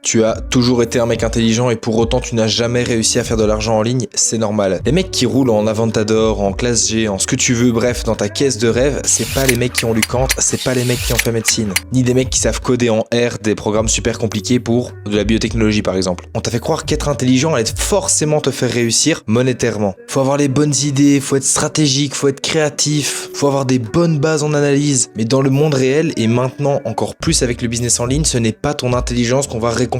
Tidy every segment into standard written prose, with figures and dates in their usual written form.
Tu as toujours été un mec intelligent et pour autant tu n'as jamais réussi à faire de l'argent en ligne, c'est normal. Les mecs qui roulent en Aventador, en classe G, en ce que tu veux, bref, dans ta caisse de rêve, c'est pas les mecs qui ont lu Kant, c'est pas les mecs qui ont fait médecine. Ni des mecs qui savent coder en R des programmes super compliqués pour de la biotechnologie par exemple. On t'a fait croire qu'être intelligent allait forcément te faire réussir monétairement. Faut avoir les bonnes idées, faut être stratégique, faut être créatif, faut avoir des bonnes bases en analyse. Mais dans le monde réel et maintenant encore plus avec le business en ligne, ce n'est pas ton intelligence qu'on va récompenser.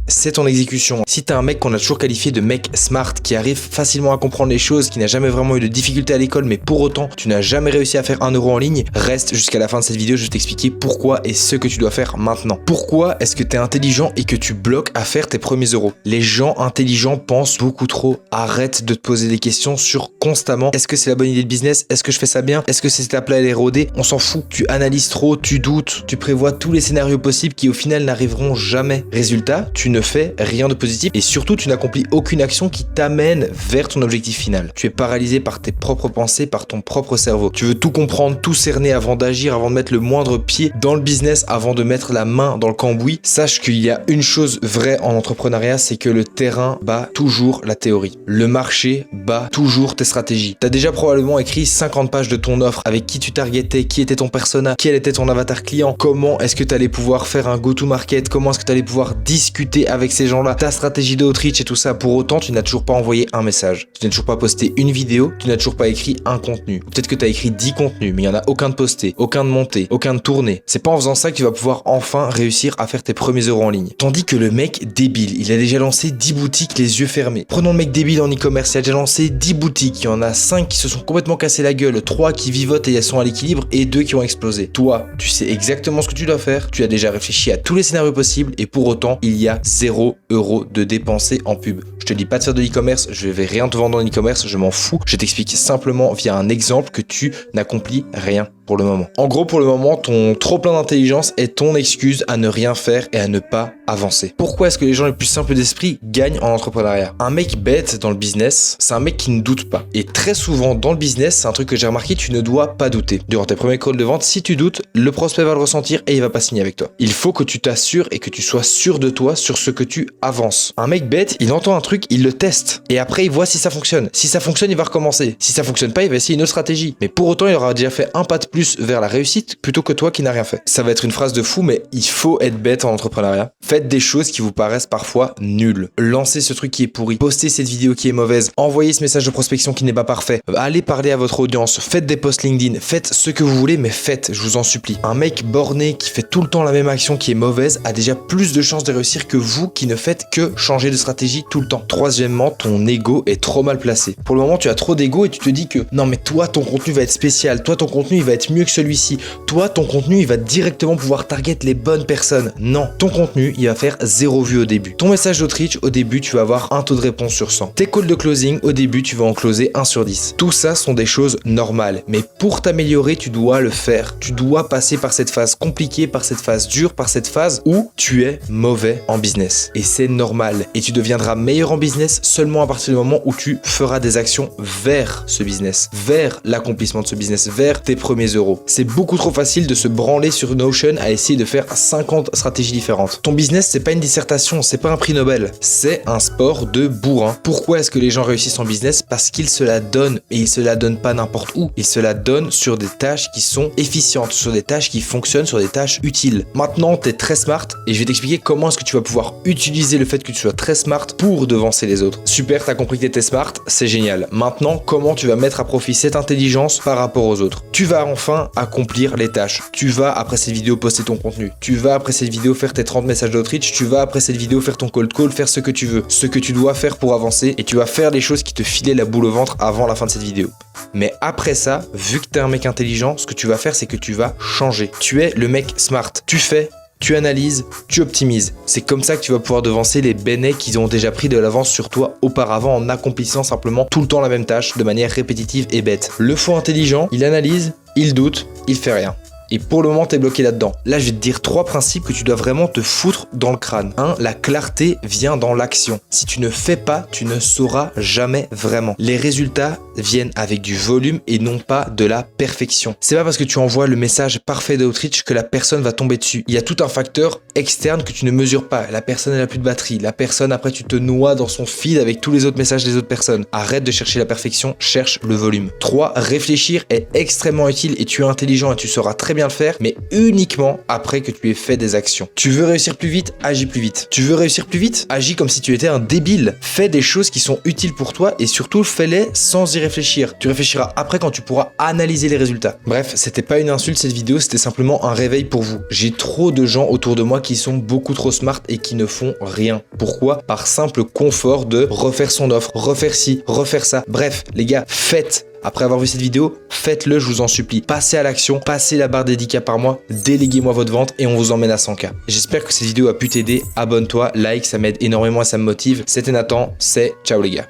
C'est ton exécution. Si t'es un mec qu'on a toujours qualifié de mec smart, qui arrive facilement à comprendre les choses, qui n'a jamais vraiment eu de difficultés à l'école, mais pour autant, tu n'as jamais réussi à faire 1 euro en ligne, reste jusqu'à la fin de cette vidéo, je vais t'expliquer pourquoi et ce que tu dois faire maintenant. Pourquoi est-ce que t'es intelligent et que tu bloques à faire tes premiers euros? Les gens intelligents pensent beaucoup trop. Arrête de te poser des questions sur constamment, est-ce que c'est la bonne idée de business? Est-ce que je fais ça bien? Est-ce que cette étape-là elle est rodée? On s'en fout. Tu analyses trop, tu doutes, tu prévois tous les scénarios possibles qui au final n'arriveront jamais. Résultat, tu ne fais rien de positif et surtout tu n'accomplis aucune action qui t'amène vers ton objectif final. Tu es paralysé par tes propres pensées, par ton propre cerveau. Tu veux tout comprendre, tout cerner avant d'agir, avant de mettre le moindre pied dans le business, avant de mettre la main dans le cambouis. Sache qu'il y a une chose vraie en entrepreneuriat, c'est que le terrain bat toujours la théorie. Le marché bat toujours tes stratégies. Tu as déjà probablement écrit 50 pages de ton offre, avec qui tu targetais, qui était ton persona, quel était ton avatar client, comment est-ce que tu allais pouvoir faire un go-to-market, comment est-ce que tu allais pouvoir discuter avec ces gens-là, ta stratégie de outreach et tout ça. Pour autant, tu n'as toujours pas envoyé un message. Tu n'as toujours pas posté une vidéo, tu n'as toujours pas écrit un contenu. Peut-être que tu as écrit 10 contenus, mais il n'y en a aucun de posté, aucun de monté, aucun de tourné. C'est pas en faisant ça que tu vas pouvoir enfin réussir à faire tes premiers euros en ligne. Tandis que le mec débile, il a déjà lancé 10 boutiques les yeux fermés. Prenons le mec débile en e-commerce, il a déjà lancé 10 boutiques, il y en a 5 qui se sont complètement cassés la gueule, 3 qui vivotent et elles sont à l'équilibre et 2 qui ont explosé. Toi, tu sais exactement ce que tu dois faire, tu as déjà réfléchi à tous les scénarios possibles et pour autant, il y a 0 € de dépensés en pub. Je te dis pas de faire de l'e-commerce, je vais rien te vendre en e-commerce, je m'en fous. Je t'explique simplement via un exemple que tu n'accomplis rien pour le moment. En gros, pour le moment, ton trop plein d'intelligence est ton excuse à ne rien faire et à ne pas avancer. Pourquoi est-ce que les gens les plus simples d'esprit gagnent en entrepreneuriat? Un mec bête dans le business, c'est un mec qui ne doute pas. Et très souvent dans le business, c'est un truc que j'ai remarqué, tu ne dois pas douter. Durant tes premiers calls de vente, si tu doutes, le prospect va le ressentir et il va pas signer avec toi. Il faut que tu t'assures et que tu sois sûr de toi sur ce que tu avances. Un mec bête, il entend un truc, il le teste et après il voit si ça fonctionne. Si ça fonctionne, il va recommencer. Si ça fonctionne pas, il va essayer une autre stratégie. Mais pour autant, il aura déjà fait un pas de plus vers la réussite plutôt que toi qui n'as rien fait. Ça va être une phrase de fou, mais il faut être bête en entrepreneuriat. Faites des choses qui vous paraissent parfois nulles. Lancez ce truc qui est pourri. Postez cette vidéo qui est mauvaise. Envoyez ce message de prospection qui n'est pas parfait. Allez parler à votre audience. Faites des posts LinkedIn. Faites ce que vous voulez, mais faites, je vous en supplie. Un mec borné qui fait tout le temps la même action qui est mauvaise a déjà plus de chances de réussir que vous qui ne faites que changer de stratégie tout le temps. Troisièmement, ton ego est trop mal placé. Pour le moment, tu as trop d'ego et tu te dis que non mais toi, ton contenu va être spécial. Toi, ton contenu, il va être mieux que celui-ci. Toi, ton contenu, il va directement pouvoir target les bonnes personnes. Non, ton contenu, il va faire 0 vue au début. Ton message d'outreach, au début, tu vas avoir un taux de réponse sur 100. Tes calls de closing, au début, tu vas en closer 1 sur 10. Tout ça sont des choses normales. Mais pour t'améliorer, tu dois le faire. Tu dois passer par cette phase compliquée, par cette phase dure, par cette phase où tu es mauvais en business. Et c'est normal. Et tu deviendras meilleur en business seulement à partir du moment où tu feras des actions vers ce business, vers l'accomplissement de ce business, vers tes premiers euros. C'est beaucoup trop facile de se branler sur Notion à essayer de faire 50 stratégies différentes. Ton business, c'est pas une dissertation, c'est pas un prix Nobel, c'est un sport de bourrin. Pourquoi est-ce que les gens réussissent en business? Parce qu'ils se la donnent et ils se la donnent pas n'importe où. Ils se la donnent sur des tâches qui sont efficientes, sur des tâches qui fonctionnent, sur des tâches utiles. Maintenant, tu es très smart et je vais t'expliquer comment est-ce que tu vas pouvoir utiliser le fait que tu sois très smart pour devancer les autres. Super, t'as compris que t'étais smart, c'est génial. Maintenant, comment tu vas mettre à profit cette intelligence par rapport aux autres? Tu vas enfin accomplir les tâches. Tu vas après cette vidéo poster ton contenu. Tu vas après cette vidéo faire tes 30 messages d'outreach. Tu vas après cette vidéo faire ton cold call, faire ce que tu veux, ce que tu dois faire pour avancer et tu vas faire les choses qui te filaient la boule au ventre avant la fin de cette vidéo. Mais après ça, vu que t'es un mec intelligent, ce que tu vas faire, c'est que tu vas changer. Tu es le mec smart. Tu fais, tu analyses, tu optimises. C'est comme ça que tu vas pouvoir devancer les bénets qui ont déjà pris de l'avance sur toi auparavant en accomplissant simplement tout le temps la même tâche de manière répétitive et bête. Le faux intelligent, il analyse, il doute, il fait rien. Et pour le moment, t'es bloqué là-dedans. Là, je vais te dire 3 principes que tu dois vraiment te foutre dans le crâne. 1. La clarté vient dans l'action. Si tu ne fais pas, tu ne sauras jamais vraiment. Les résultats viennent avec du volume et non pas de la perfection. C'est pas parce que tu envoies le message parfait d'Outreach que la personne va tomber dessus. Il y a tout un facteur externe que tu ne mesures pas. La personne, elle a plus de batterie. La personne, après, tu te noies dans son feed avec tous les autres messages des autres personnes. Arrête de chercher la perfection, cherche le volume. 3. Réfléchir est extrêmement utile et tu es intelligent et tu sauras très bien le faire, mais uniquement après que tu aies fait des actions. Tu veux réussir plus vite, agis plus vite. Tu veux réussir plus vite, agis comme si tu étais un débile. Fais des choses qui sont utiles pour toi et surtout fais-les sans y réfléchir. Tu réfléchiras après quand tu pourras analyser les résultats. Bref, c'était pas une insulte cette vidéo, c'était simplement un réveil pour vous. J'ai trop de gens autour de moi qui sont beaucoup trop smart et qui ne font rien. Pourquoi? Par simple confort de refaire son offre, refaire ci, refaire ça. Bref, les gars, faites. Après avoir vu cette vidéo, faites-le, je vous en supplie. Passez à l'action, passez la barre des 10K par mois, déléguez-moi votre vente et on vous emmène à 100K. J'espère que cette vidéo a pu t'aider. Abonne-toi, like, ça m'aide énormément et ça me motive. C'était Nathan, c'est ciao les gars.